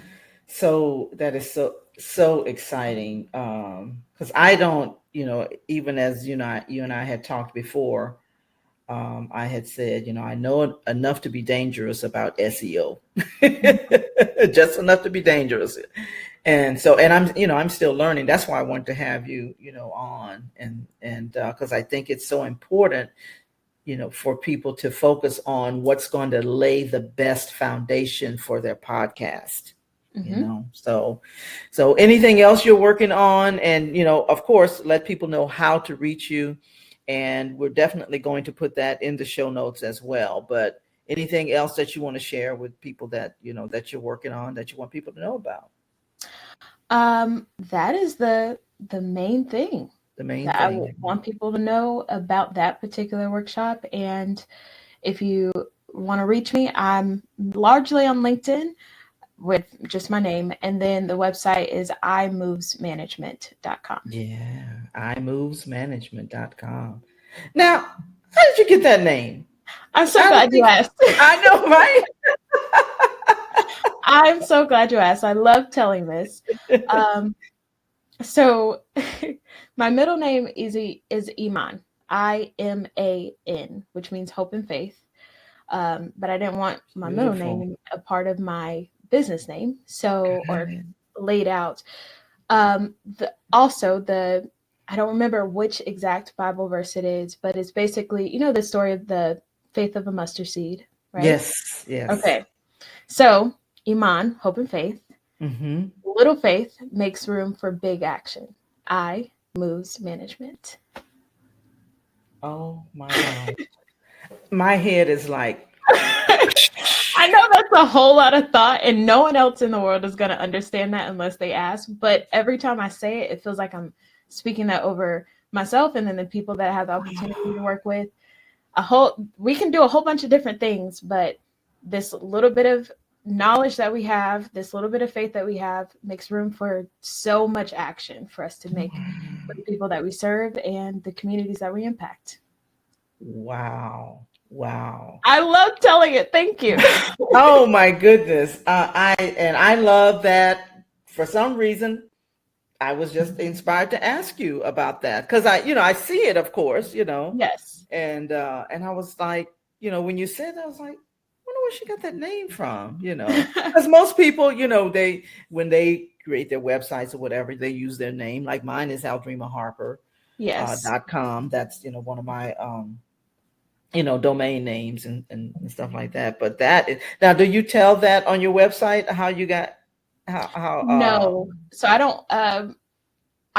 so exciting. Because I don't, even as you and I had talked before, I had said, I know enough to be dangerous about SEO, just enough to be dangerous. And so, and I'm still learning. That's why I wanted to have you, on, and because I think it's so important, for people to focus on what's going to lay the best foundation for their podcast. So anything else you're working on, and of course, let people know how to reach you, and we're definitely going to put that in the show notes as well. But anything else that you want to share with people that that you're working on that you want people to know about? That is the main thing. I want people to know about that particular workshop. And if you want to reach me, I'm largely on LinkedIn with just my name. And then the website is imovesmanagement.com. Yeah, imovesmanagement.com. Now, how did you get that name? I'm so glad you asked. I know, right? I'm so glad you asked. I love telling this. So my middle name is Iman, IMAN, which means hope and faith. But I didn't want my middle name a part of my business name, or laid out. I don't remember which exact Bible verse it is, but it's basically, the story of the faith of a mustard seed, right? Yes. Okay. So Iman, hope and faith. Little faith makes room for big action. I moves management. Oh my God. My head is like, I know that's a whole lot of thought, and no one else in the world is going to understand that unless they ask. But every time I say it, it feels like I'm speaking that over myself and then the people that I have the opportunity to work with. We can do a whole bunch of different things, but this little bit of knowledge that we have, this little bit of faith that we have, makes room for so much action for us to make for the people that we serve and the communities that we impact. Wow. I love telling it. Thank you. Oh my goodness. I love that. For some reason, I was just inspired to ask you about that, because I see it, of course, Yes. And I was like, when you said that, I was like, I wonder where she got that name from, because most people, when they create their websites or whatever, they use their name. Like mine is aldrimaharper.com. Yes. That's, one of my, domain names and stuff like that. But now, do you tell that on your website how you got, how? No. So I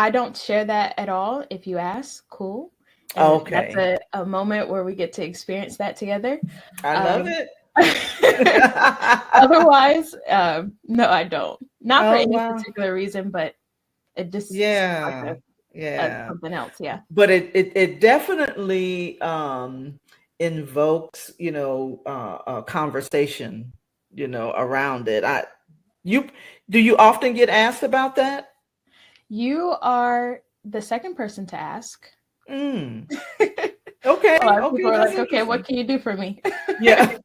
don't share that at all. If you ask, cool. And okay. That's a moment where we get to experience that together. I love it. Otherwise, no, I don't. Not for any particular reason, but it just something else. Yeah. But it definitely invokes a conversation around it. Do you often get asked about that? You are the second person to ask. Okay. People are like, okay, what can you do for me? Yeah.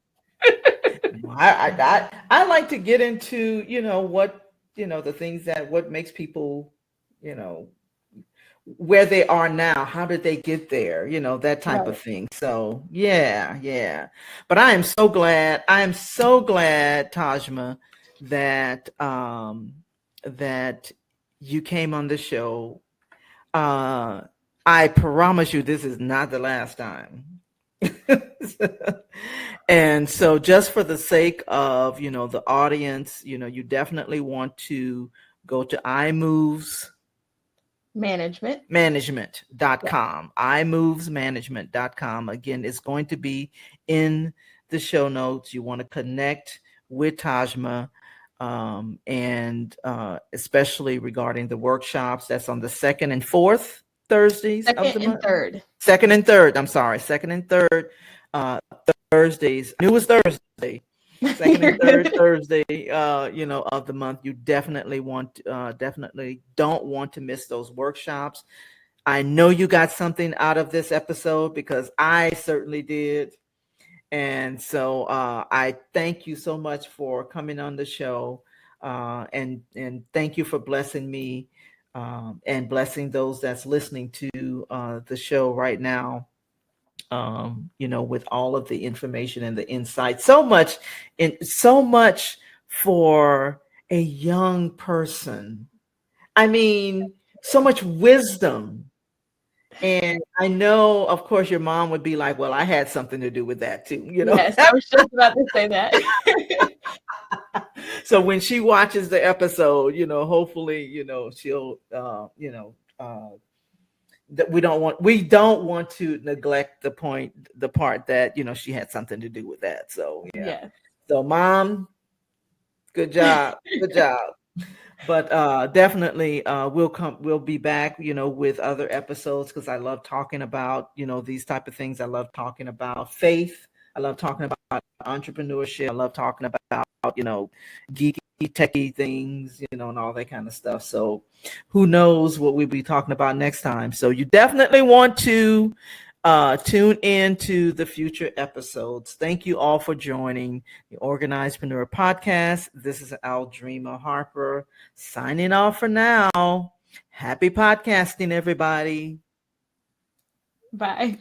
I like to get into what the things what makes people where they are now. How did they get there? That type of thing. So yeah. But I am so glad, Tahjma, that that you came on the show. I promise you, this is not the last time. And so, just for the sake of the audience, you definitely want to go to iMoves management.com. imovesmanagement.com. Again, it's going to be in the show notes. You want to connect with Tahjma, and especially regarding the workshops. That's on the second and fourth Thursdays of the month. Second and third. I'm sorry. Second and third Thursdays. I knew it was Thursday. Second and third Thursday, of the month. You definitely don't want to miss those workshops. I know you got something out of this episode, because I certainly did. And so I thank you so much for coming on the show, and thank you for blessing me, and blessing those that's listening to the show right now. With all of the information and the insight, so much for a young person. I mean, so much wisdom. And I know, of course, your mom would be like, well, I had something to do with that too, Yes, I was just about to say that. So when she watches the episode, hopefully, she'll, that we don't want to neglect the part that she had something to do with that. So yeah. So Mom, good job. But definitely we'll be back with other episodes, because I love talking about these type of things. I love talking about faith. I love talking about entrepreneurship. I love talking about geeky techie things, and all that kind of stuff. So who knows what we'll be talking about next time. So you definitely want to tune in to the future episodes. Thank you all for joining the Organizedpreneur podcast. This is Aldrima Harper signing off for now. Happy podcasting, everybody. Bye.